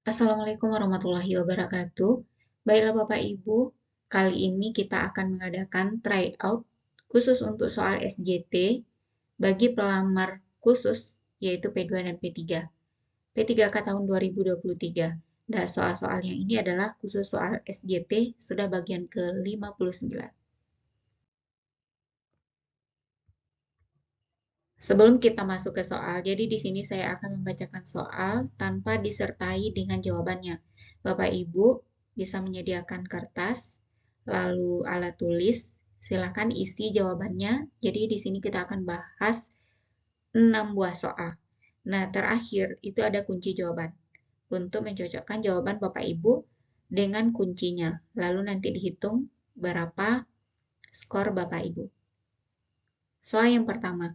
Assalamualaikum warahmatullahi wabarakatuh. Baiklah Bapak Ibu, kali ini kita akan mengadakan tryout khusus untuk soal SJT bagi pelamar khusus yaitu P2 dan P3. P3K tahun 2023. Dan soal-soal yang ini adalah khusus soal SJT sudah bagian ke-59. Sebelum kita masuk ke soal, jadi di sini saya akan membacakan soal tanpa disertai dengan jawabannya. Bapak Ibu bisa menyediakan kertas, lalu alat tulis, silakan isi jawabannya. Jadi di sini kita akan bahas 6 buah soal. Nah, terakhir itu ada kunci jawaban untuk mencocokkan jawaban Bapak Ibu dengan kuncinya. Lalu nanti dihitung berapa skor Bapak Ibu. Soal yang pertama.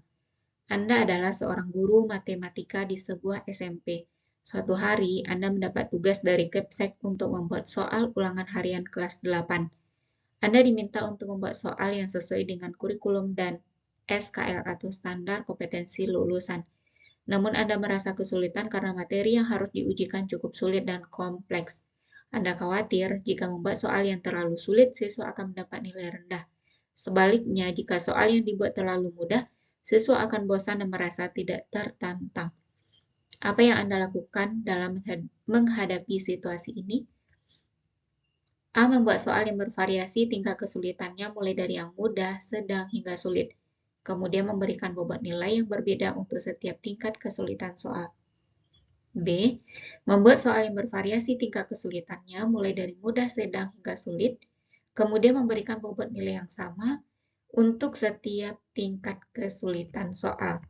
Anda adalah seorang guru matematika di sebuah SMP. Suatu hari, Anda mendapat tugas dari Kepsek untuk membuat soal ulangan harian kelas 8. Anda diminta untuk membuat soal yang sesuai dengan kurikulum dan SKL atau standar kompetensi lulusan. Namun Anda merasa kesulitan karena materi yang harus diujikan cukup sulit dan kompleks. Anda khawatir jika membuat soal yang terlalu sulit, siswa akan mendapat nilai rendah. Sebaliknya, jika soal yang dibuat terlalu mudah, siswa akan bosan dan merasa tidak tertantang. Apa yang Anda lakukan dalam menghadapi situasi ini? A. Membuat soal yang bervariasi tingkat kesulitannya mulai dari yang mudah, sedang, hingga sulit. Kemudian memberikan bobot nilai yang berbeda untuk setiap tingkat kesulitan soal. B. Membuat soal yang bervariasi tingkat kesulitannya mulai dari mudah, sedang, hingga sulit. Kemudian memberikan bobot nilai yang sama untuk setiap tingkat kesulitan soal.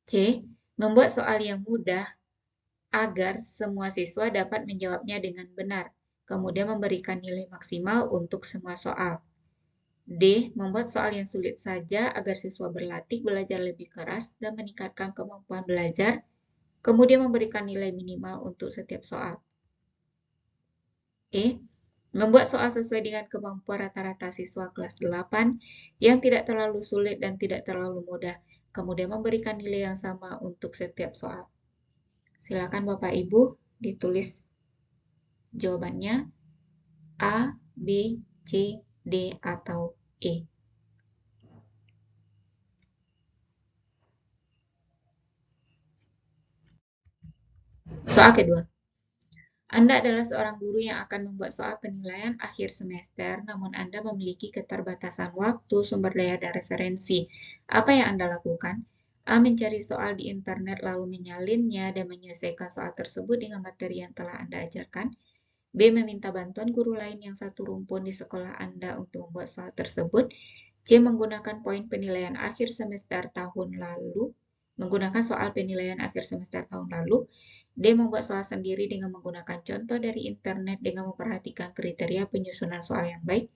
C. Membuat soal yang mudah agar semua siswa dapat menjawabnya dengan benar, kemudian memberikan nilai maksimal untuk semua soal. D. Membuat soal yang sulit saja agar siswa berlatih belajar lebih keras dan meningkatkan kemampuan belajar, kemudian memberikan nilai minimal untuk setiap soal. E. Membuat soal sesuai dengan kemampuan rata-rata siswa kelas 8 yang tidak terlalu sulit dan tidak terlalu mudah, kemudian memberikan nilai yang sama untuk setiap soal. Silakan Bapak Ibu ditulis jawabannya A, B, C, D, atau E. Soal kedua. Anda adalah seorang guru yang akan membuat soal penilaian akhir semester, namun Anda memiliki keterbatasan waktu, sumber daya, dan referensi. Apa yang Anda lakukan? A. Mencari soal di internet lalu menyalinnya dan menyelesaikan soal tersebut dengan materi yang telah Anda ajarkan. B. Meminta bantuan guru lain yang satu rumpun di sekolah Anda untuk membuat soal tersebut. C. Menggunakan poin penilaian akhir semester tahun lalu. Menggunakan soal penilaian akhir semester tahun lalu. D. Membuat soal sendiri dengan menggunakan contoh dari internet dengan memperhatikan kriteria penyusunan soal yang baik.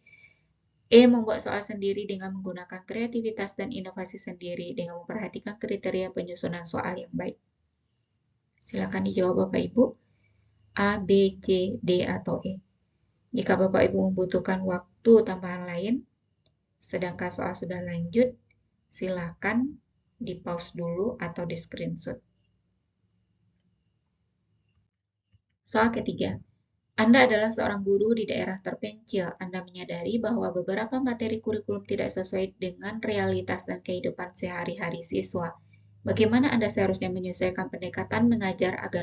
E. Membuat soal sendiri dengan menggunakan kreativitas dan inovasi sendiri dengan memperhatikan kriteria penyusunan soal yang baik. Silakan dijawab Bapak Ibu. A, B, C, D, atau E. Jika Bapak Ibu membutuhkan waktu tambahan lain, sedangkan soal sudah lanjut, silakan di pause dulu atau di screenshot. Soal ketiga. Anda adalah seorang guru di daerah terpencil. Anda menyadari bahwa beberapa materi kurikulum tidak sesuai dengan realitas dan kehidupan sehari-hari siswa. Bagaimana Anda seharusnya menyesuaikan pendekatan mengajar agar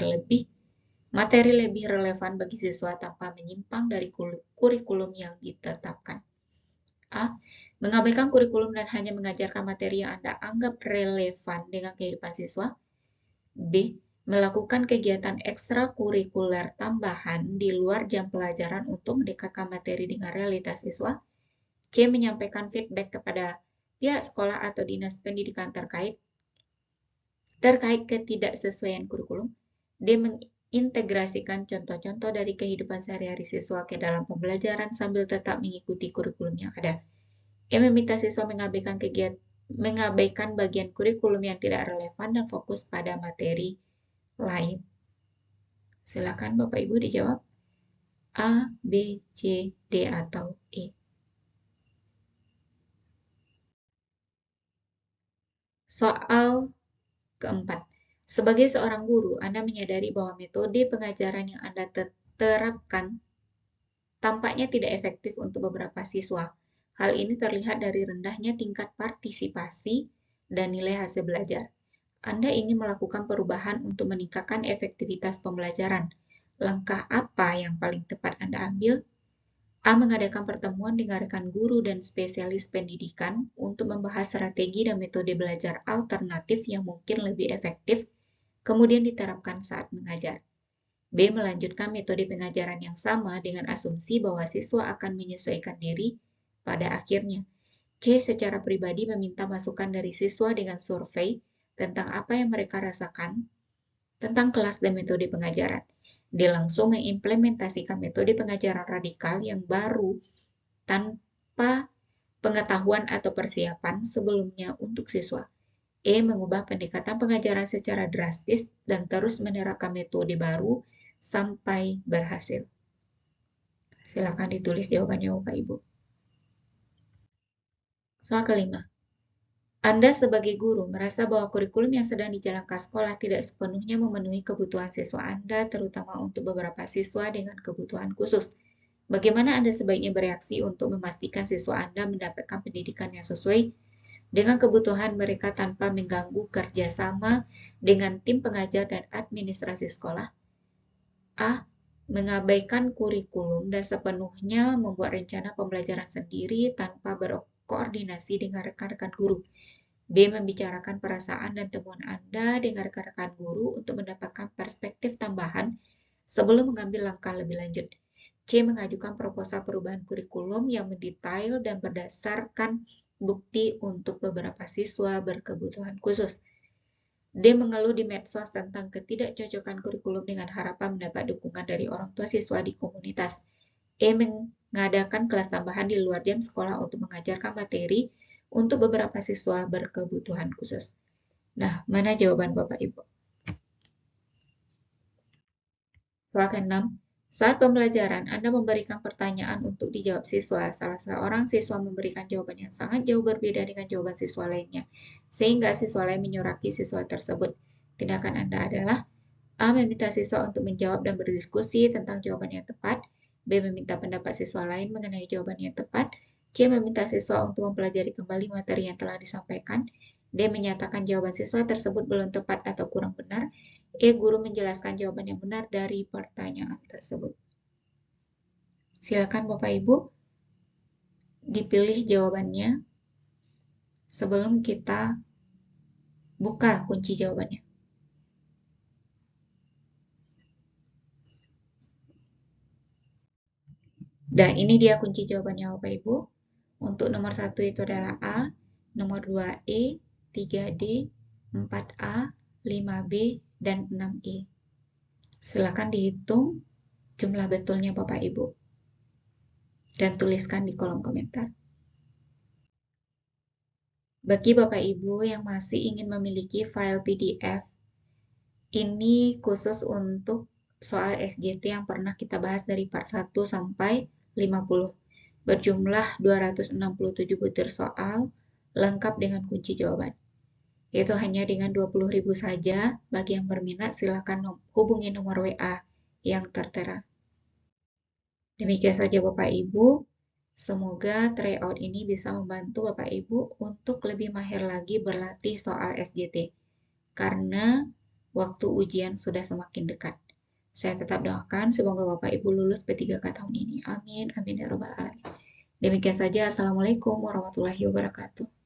materi lebih relevan bagi siswa tanpa menyimpang dari kurikulum yang ditetapkan? A. Mengabaikan kurikulum dan hanya mengajarkan materi yang Anda anggap relevan dengan kehidupan siswa. B. Melakukan kegiatan ekstrakurikuler tambahan di luar jam pelajaran untuk mendekatkan materi dengan realitas siswa. C. Menyampaikan feedback kepada pihak sekolah atau dinas pendidikan terkait ketidaksesuaian kurikulum. D. Mengintegrasikan contoh-contoh dari kehidupan sehari-hari siswa ke dalam pembelajaran sambil tetap mengikuti kurikulum yang ada. E. Meminta siswa mengabaikan bagian kurikulum yang tidak relevan dan fokus pada materi lain. Silakan Bapak Ibu dijawab A, B, C, D, atau E. Soal keempat. Sebagai seorang guru, Anda menyadari bahwa metode pengajaran yang Anda terapkan tampaknya tidak efektif untuk beberapa siswa. Hal ini terlihat dari rendahnya tingkat partisipasi dan nilai hasil belajar. Anda ingin melakukan perubahan untuk meningkatkan efektivitas pembelajaran. Langkah apa yang paling tepat Anda ambil? A. Mengadakan pertemuan dengan rekan guru dan spesialis pendidikan untuk membahas strategi dan metode belajar alternatif yang mungkin lebih efektif, kemudian diterapkan saat mengajar. B. Melanjutkan metode pengajaran yang sama dengan asumsi bahwa siswa akan menyesuaikan diri pada akhirnya. C. Secara pribadi meminta masukan dari siswa dengan survei tentang apa yang mereka rasakan tentang kelas dan metode pengajaran. D. Langsung mengimplementasikan metode pengajaran radikal yang baru tanpa pengetahuan atau persiapan sebelumnya untuk siswa. E. Mengubah pendekatan pengajaran secara drastis dan terus menerapkan metode baru sampai berhasil. Silakan ditulis jawabannya Bapak Ibu. Soal kelima. Anda sebagai guru merasa bahwa kurikulum yang sedang dijalankan sekolah tidak sepenuhnya memenuhi kebutuhan siswa Anda, terutama untuk beberapa siswa dengan kebutuhan khusus. Bagaimana Anda sebaiknya bereaksi untuk memastikan siswa Anda mendapatkan pendidikan yang sesuai dengan kebutuhan mereka tanpa mengganggu kerjasama dengan tim pengajar dan administrasi sekolah? A. Mengabaikan kurikulum dan sepenuhnya membuat rencana pembelajaran sendiri tanpa berkoordinasi dengan rekan-rekan guru. B. Membicarakan perasaan dan temuan Anda dengan rekan-rekan guru untuk mendapatkan perspektif tambahan sebelum mengambil langkah lebih lanjut. C. Mengajukan proposal perubahan kurikulum yang mendetail dan berdasarkan bukti untuk beberapa siswa berkebutuhan khusus. D. Mengeluh di medsos tentang ketidakcocokan kurikulum dengan harapan mendapat dukungan dari orang tua siswa di komunitas. E. Mengadakan kelas tambahan di luar jam sekolah untuk mengajarkan materi untuk beberapa siswa berkebutuhan khusus. Nah, mana jawaban Bapak Ibu? Soal ke-6. Saat pembelajaran, Anda memberikan pertanyaan untuk dijawab siswa. Salah seorang siswa memberikan jawaban yang sangat jauh berbeda dengan jawaban siswa lainnya, sehingga siswa lain menyoraki siswa tersebut. Tindakan Anda adalah A. Meminta siswa untuk menjawab dan berdiskusi tentang jawaban yang tepat. B. Meminta pendapat siswa lain mengenai jawaban yang tepat. C. Meminta siswa untuk mempelajari kembali materi yang telah disampaikan. D. Menyatakan jawaban siswa tersebut belum tepat atau kurang benar. E. Guru menjelaskan jawaban yang benar dari pertanyaan tersebut. Silakan Bapak Ibu dipilih jawabannya sebelum kita buka kunci jawabannya. Dan ini dia kunci jawabannya Bapak Ibu. Untuk nomor 1 itu adalah A, nomor 2 E, 3D, 4A, 5B, dan 6E. Silakan dihitung jumlah betulnya Bapak Ibu. Dan tuliskan di kolom komentar. Bagi Bapak Ibu yang masih ingin memiliki file PDF, ini khusus untuk soal SJT yang pernah kita bahas dari part 1 sampai 50. Berjumlah 267 butir soal, lengkap dengan kunci jawaban. Itu hanya dengan 20.000 saja. Bagi yang berminat, silakan hubungi nomor WA yang tertera. Demikian saja Bapak Ibu. Semoga tryout ini bisa membantu Bapak Ibu untuk lebih mahir lagi berlatih soal SJT. Karena waktu ujian sudah semakin dekat. Saya tetap doakan semoga Bapak Ibu lulus P3K tahun ini. Amin. Amin ya robbal alamin. Demikian saja. Assalamualaikum warahmatullahi wabarakatuh.